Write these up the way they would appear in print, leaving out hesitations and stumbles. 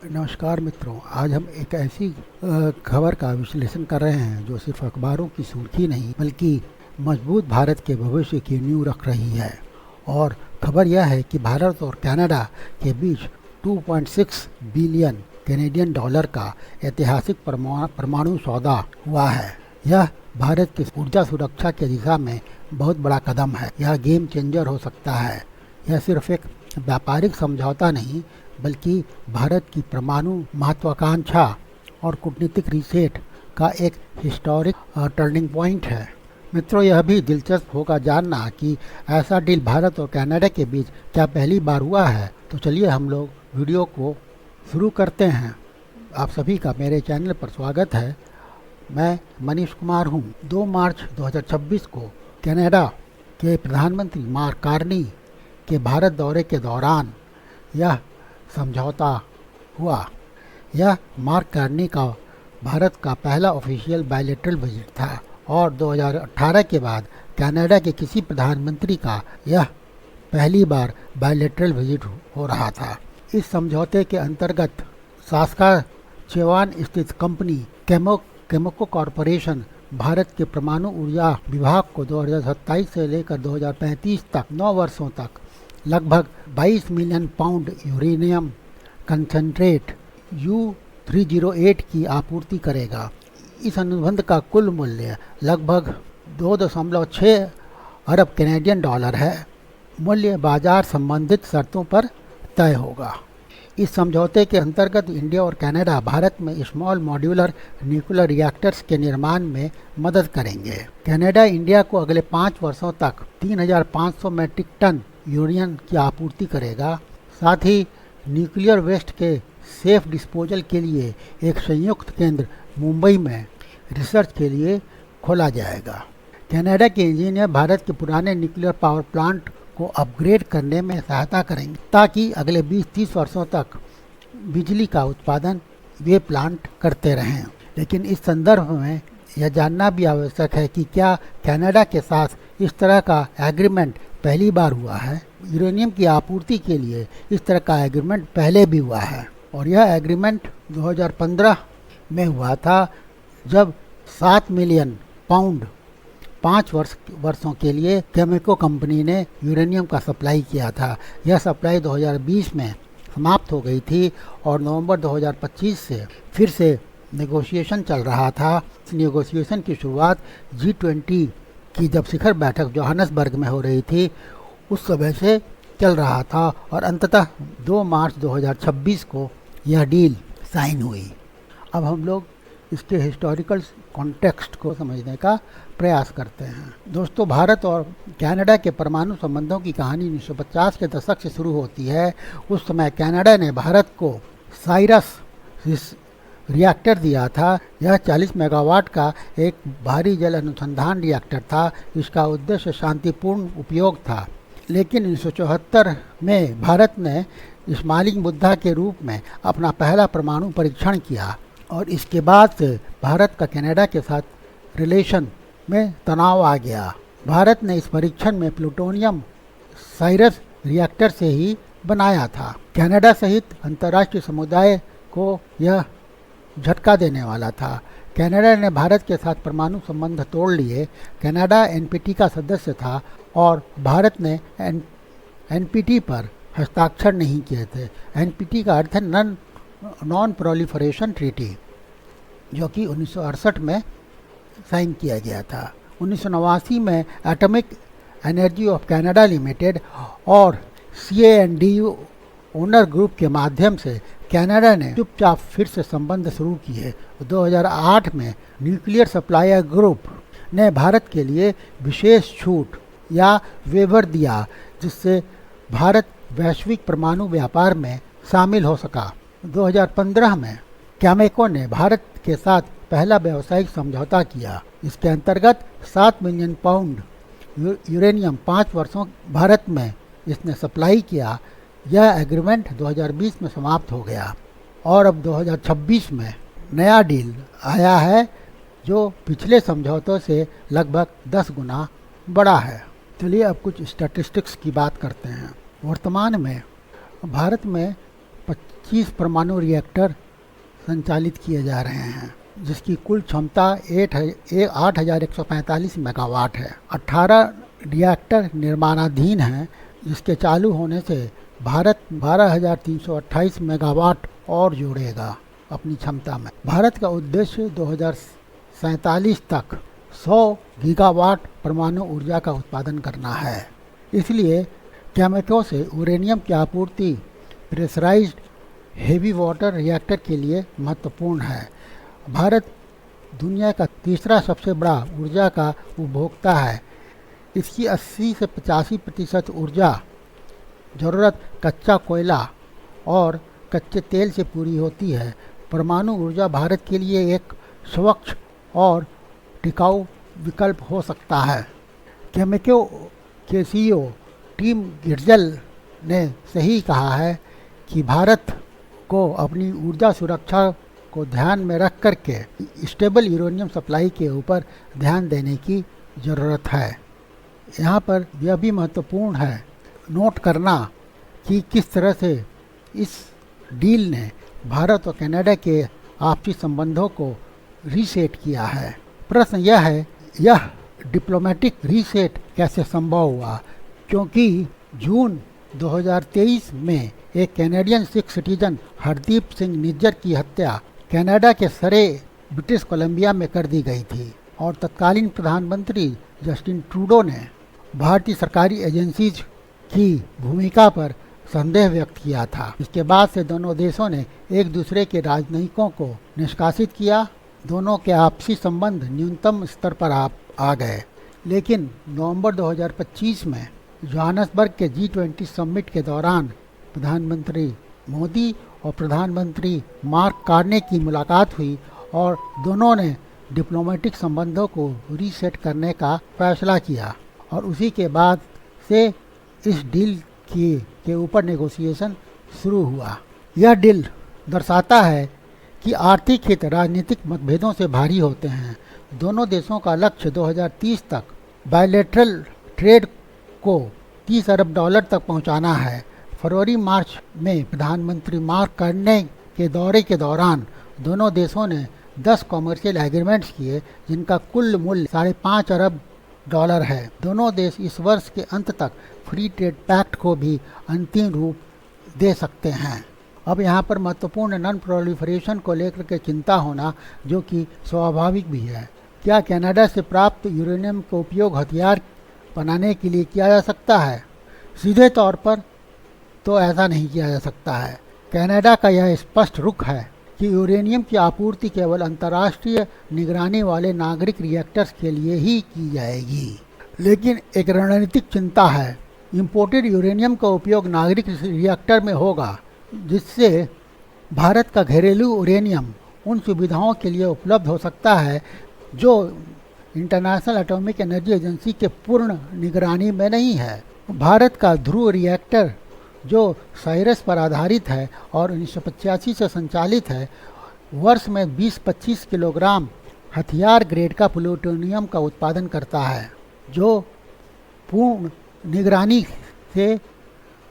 नमस्कार मित्रों, आज हम एक ऐसी खबर का विश्लेषण कर रहे हैं जो सिर्फ अखबारों की सुर्खी नहीं बल्कि मजबूत भारत के भविष्य की नींव रख रही है। और खबर यह है कि भारत और कनाडा के बीच 2.6 बिलियन कैनेडियन डॉलर का ऐतिहासिक परमाणु सौदा हुआ है। यह भारत की ऊर्जा सुरक्षा की दिशा में बहुत बड़ा कदम है। यह गेम चेंजर हो सकता है। यह सिर्फ एक व्यापारिक समझौता नहीं बल्कि भारत की परमाणु महत्वाकांक्षा और कूटनीतिक रीसेट का एक हिस्टोरिक टर्निंग पॉइंट है। मित्रों, यह भी दिलचस्प होगा जानना कि ऐसा डील भारत और कनाडा के बीच क्या पहली बार हुआ है। तो चलिए हम लोग वीडियो को शुरू करते हैं। आप सभी का मेरे चैनल पर स्वागत है। मैं मनीष कुमार हूँ। 2 मार्च 2026 को कनाडा के प्रधानमंत्री मार्क कार्नी के भारत दौरे के दौरान यह समझौता हुआ। यह मार्क कार्नी का भारत का पहला ऑफिशियल बायलैटरल विजिट था और 2018 के बाद कनाडा के किसी प्रधानमंत्री का यह पहली बार बायलैटरल विजिट हो रहा था। इस समझौते के अंतर्गत सास्काचेवान स्थित कंपनी केमोको कॉरपोरेशन भारत के परमाणु ऊर्जा विभाग को 2027 से लेकर 2035 तक 9 वर्षों तक लगभग 22 million pound uranium concentrate U308 की आपूर्ति करेगा। इस अनुबंध का कुल मूल्य लगभग 2.6 अरब कैनेडियन डॉलर है। मूल्य बाजार संबंधित शर्तों पर तय होगा। इस समझौते के अंतर्गत इंडिया और कनाडा भारत में स्मॉल मॉड्यूलर न्यूक्लियर रिएक्टर्स के निर्माण में मदद करेंगे। कनाडा इंडिया को अगले 5 वर्षों तक 3,500 मीट्रिक टन यूरेनियम की आपूर्ति करेगा। साथ ही न्यूक्लियर वेस्ट के सेफ डिस्पोजल के लिए एक संयुक्त केंद्र मुंबई में रिसर्च के लिए खोला जाएगा। कनाडा के इंजीनियर भारत के पुराने न्यूक्लियर पावर प्लांट को अपग्रेड करने में सहायता करेंगे ताकि अगले 20-30 वर्षों तक बिजली का उत्पादन वे प्लांट करते रहें। लेकिन इस संदर्भ में यह जानना भी आवश्यक है कि क्या कनाडा के साथ इस तरह का एग्रीमेंट पहली बार हुआ है। यूरेनियम की आपूर्ति के लिए इस तरह का एग्रीमेंट पहले भी हुआ है और यह एग्रीमेंट 2015 में हुआ था जब 7 मिलियन पाउंड 5 वर्षों के लिए केमिको कंपनी ने यूरेनियम का सप्लाई किया था। यह सप्लाई 2020 में समाप्त हो गई थी और नवंबर 2025 से फिर से नेगोशिएशन चल रहा था। इस नेगोशिएशन की शुरुआत G20 की जब शिखर बैठक जोहान्सबर्ग में हो रही थी उस समय से चल रहा था और अंततः 2 मार्च 2026 को यह डील साइन हुई। अब हम लोग इसके हिस्टोरिकल कॉन्टेक्स्ट को समझने का प्रयास करते हैं। दोस्तों, भारत और कनाडा के परमाणु संबंधों की कहानी 1950 के दशक से शुरू होती है। उस समय कनाडा ने भारत को साइरस रिएक्टर दिया था। यह 40 मेगावाट का एक भारी जल अनुसंधान रिएक्टर था। इसका उद्देश्य शांतिपूर्ण उपयोग था। लेकिन 1974 में भारत ने स्माइलिंग बुद्धा के रूप में अपना पहला परमाणु परीक्षण किया और इसके बाद से भारत का कनाडा के साथ रिलेशन में तनाव आ गया। भारत ने इस परीक्षण में प्लूटोनियम साइरस रिएक्टर से ही बनाया था। कनाडा सहित अंतर्राष्ट्रीय समुदाय को यह झटका देने वाला था। कनाडा ने भारत के साथ परमाणु संबंध तोड़ लिए। कनाडा NPT का सदस्य था और भारत ने NPT पर हस्ताक्षर नहीं किए थे। NPT का अर्थ है नॉन प्रोलिफरेशन ट्रीटी, जो कि 1968 में साइन किया गया था। 1989 में atomic energy of Canada limited और CANDU ओनर ग्रुप के माध्यम से कनाडा ने चुपचाप फिर से संबंध शुरू किए। 2008 में न्यूक्लियर सप्लायर ग्रुप ने भारत के लिए विशेष छूट या वेवर दिया जिससे भारत वैश्विक परमाणु व्यापार में शामिल हो सका। 2015 में केमिको ने भारत के साथ पहला व्यावसायिक समझौता किया। इसके अंतर्गत 7 मिलियन पाउंड यूरेनियम 5 वर्षों भारत में इसने सप्लाई किया। यह एग्रीमेंट 2020 में समाप्त हो गया और अब 2026 में नया डील आया है जो पिछले समझौतों से लगभग 10 गुना बड़ा है। चलिए अब कुछ स्टैटिस्टिक्स की बात करते हैं। वर्तमान में भारत में 25 परमाणु रिएक्टर संचालित किए जा रहे हैं, जिसकी कुल क्षमता 8,145 मेगावाट है। 18 रिएक्टर निर्माणाधीन हैं, जिसके चालू होने से भारत 12,328 मेगावाट और जोड़ेगा अपनी क्षमता में। भारत का उद्देश्य 2047 तक 100 गीगावाट परमाणु ऊर्जा का उत्पादन करना है। इसलिए कैमेको से यूरेनियम की आपूर्ति प्रेशराइज्ड हेवी वाटर रिएक्टर के लिए महत्वपूर्ण है। भारत दुनिया का तीसरा सबसे बड़ा ऊर्जा का उपभोक्ता है। इसकी 80 से 85% ऊर्जा ज़रूरत कच्चा कोयला और कच्चे तेल से पूरी होती है। परमाणु ऊर्जा भारत के लिए एक स्वच्छ और टिकाऊ विकल्प हो सकता है। कैमेको के सीईओ टिम गिट्जेल ने सही कहा है कि भारत को अपनी ऊर्जा सुरक्षा को ध्यान में रख करके स्टेबल यूरेनियम सप्लाई के ऊपर ध्यान देने की ज़रूरत है। यहाँ पर यह भी महत्वपूर्ण है नोट करना कि किस तरह से इस डील ने भारत और कनाडा के आपसी संबंधों को रीसेट किया है। प्रश्न यह है, यह डिप्लोमेटिक रीसेट कैसे संभव हुआ? क्योंकि जून 2023 में एक कैनेडियन सिख सिटीजन हरदीप सिंह निज्जर की हत्या कनाडा के सरे ब्रिटिश कोलंबिया में कर दी गई थी और तत्कालीन प्रधानमंत्री जस्टिन ट्रूडो ने भारतीय सरकारी एजेंसीज की भूमिका पर संदेह व्यक्त किया था। इसके बाद से दोनों देशों ने एक दूसरे के राजनयिकों को निष्कासित किया। दोनों के आपसी संबंध न्यूनतम स्तर पर आ गए। लेकिन नवंबर 2025 में जोहान्सबर्ग के G20 समिट के दौरान प्रधानमंत्री मोदी और प्रधानमंत्री मार्क कार्ने की मुलाकात हुई और दोनों ने डिप्लोमेटिक संबंधों को रीसेट करने का फैसला किया और उसी के बाद से इस डील के ऊपर नेगोशिएशन शुरू हुआ। यह डील दर्शाता है कि आर्थिक हित राजनीतिक मतभेदों से भारी होते हैं। दोनों देशों का लक्ष्य 2030 तक बायलैटरल ट्रेड को $30 अरब तक पहुंचाना है। फरवरी मार्च में प्रधानमंत्री मार्क कार्ने के दौरे के दौरान दोनों देशों ने 10 कॉमर्शियल एग्रीमेंट्स किए, जिनका कुल मूल्य $5.5 अरब है। दोनों देश इस वर्ष के अंत तक फ्री ट्रेड पैक्ट को भी अंतिम रूप दे सकते हैं। अब यहाँ पर महत्वपूर्ण नॉन प्रोलिफरेशन को लेकर के चिंता होना, जो कि स्वाभाविक भी है। क्या कनाडा से प्राप्त यूरेनियम का उपयोग हथियार बनाने के लिए किया जा सकता है? सीधे तौर पर तो ऐसा नहीं किया जा सकता है। कनाडा का यह स्पष्ट रुख है कि यूरेनियम की आपूर्ति केवल अंतर्राष्ट्रीय निगरानी वाले नागरिक रिएक्टर्स के लिए ही की जाएगी। लेकिन एक रणनीतिक चिंता है, इंपोर्टेड यूरेनियम का उपयोग नागरिक रिएक्टर में होगा, जिससे भारत का घरेलू यूरेनियम उन सुविधाओं के लिए उपलब्ध हो सकता है जो इंटरनेशनल एटॉमिक एनर्जी एजेंसी के पूर्ण निगरानी में नहीं है। भारत का ध्रुव रिएक्टर जो साइरस पर आधारित है और 1985 से संचालित है, वर्ष में 20-25 किलोग्राम हथियार ग्रेड का प्लूटोनियम का उत्पादन करता है, जो पूर्ण निगरानी से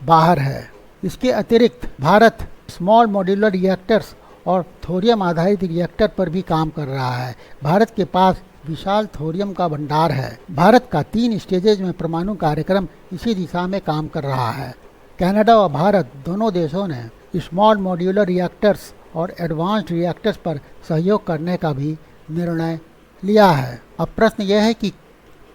बाहर है। इसके अतिरिक्त भारत स्मॉल मॉड्यूलर रिएक्टर्स और थोरियम आधारित रिएक्टर पर भी काम कर रहा है। भारत के पास विशाल थोरियम का भंडार है। भारत का 3 स्टेजेज में परमाणु कार्यक्रम इसी दिशा में काम कर रहा है। कनाडा और भारत दोनों देशों ने स्मॉल मॉड्यूलर रिएक्टर्स और एडवांस्ड रिएक्टर्स पर सहयोग करने का भी निर्णय लिया है। अब प्रश्न यह है कि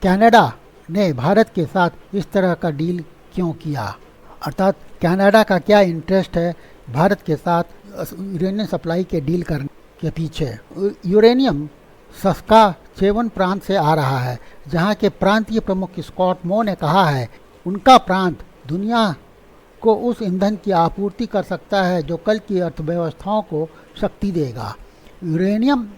कनाडा ने भारत के साथ इस तरह का डील क्यों किया, अर्थात कनाडा का क्या इंटरेस्ट है भारत के साथ यूरेनियम सप्लाई के डील करने के पीछे। यूरेनियम सस्काचेवन प्रांत से आ रहा है, जहां के प्रांतीय प्रमुख स्कॉट मो ने कहा है उनका प्रांत दुनिया को उस ईंधन की आपूर्ति कर सकता है जो कल की अर्थव्यवस्थाओं को शक्ति देगा। यूरेनियम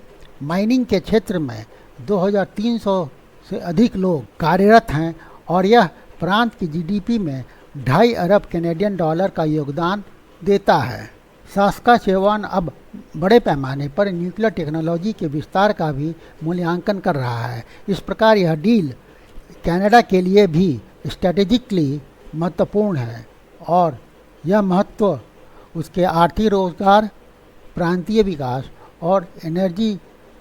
माइनिंग के क्षेत्र में 2300 से अधिक लोग कार्यरत हैं और यह प्रांत की जीडीपी में 2.5 अरब कैनेडियन डॉलर का योगदान देता है। सास्काचेवान अब बड़े पैमाने पर न्यूक्लियर टेक्नोलॉजी के विस्तार का भी मूल्यांकन कर रहा है। इस प्रकार यह डील कनाडा के लिए भी स्ट्रेटेजिकली महत्वपूर्ण है और यह महत्व उसके आर्थिक रोजगार, प्रांतीय विकास और एनर्जी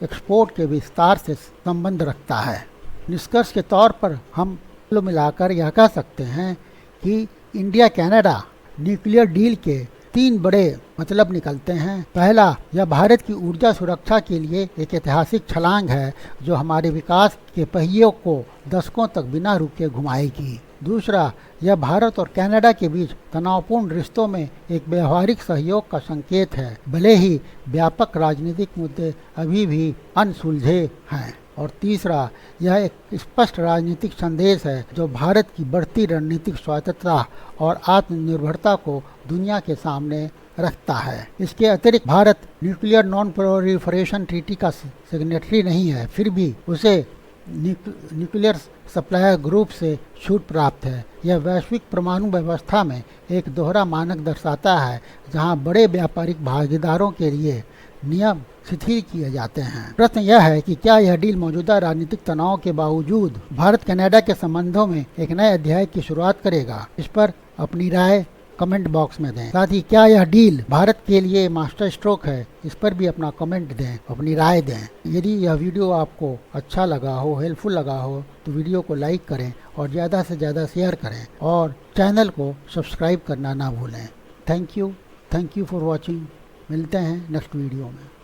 एक्सपोर्ट के विस्तार से संबंध रखता है। निष्कर्ष के तौर पर हम मिलाकर यह कह सकते हैं कि इंडिया कनाडा न्यूक्लियर डील के 3 बड़े मतलब निकलते हैं। पहला, यह भारत की ऊर्जा सुरक्षा के लिए एक ऐतिहासिक छलांग है जो हमारे विकास के पहियों को दशकों तक बिना रुके घुमाएगी। दूसरा, यह भारत और कनाडा के बीच तनावपूर्ण रिश्तों में एक व्यवहारिक सहयोग का संकेत है, भले ही व्यापक राजनीतिक मुद्दे अभी भी अनसुलझे हैं। और तीसरा, यह एक स्पष्ट राजनीतिक संदेश है जो भारत की बढ़ती रणनीतिक स्वायत्तता और आत्मनिर्भरता को दुनिया के सामने रखता है। इसके अतिरिक्त Bharat nuclear non proliferation treaty का सिग्नेटरी नहीं है, फिर भी उसे न्यूक्लियर सप्लायर ग्रुप से छूट प्राप्त है। यह वैश्विक परमाणु व्यवस्था में एक दोहरा मानक दर्शाता है जहां बड़े व्यापारिक भागीदारों के लिए नियम शिथिल किए जाते हैं। प्रश्न यह है कि क्या यह डील मौजूदा राजनीतिक तनाव के बावजूद भारत कनाडा के संबंधों में एक नए अध्याय की शुरुआत करेगा? इस पर अपनी राय कमेंट बॉक्स में दें। साथ ही क्या यह डील भारत के लिए मास्टर स्ट्रोक है? इस पर भी अपना कमेंट दें, अपनी राय दें। यदि यह वीडियो आपको अच्छा लगा हो, हेल्पफुल लगा हो, तो वीडियो को लाइक करें और ज़्यादा से ज़्यादा शेयर करें और चैनल को सब्सक्राइब करना ना भूलें। Thank you for watching. मिलते हैं नेक्स्ट वीडियो में।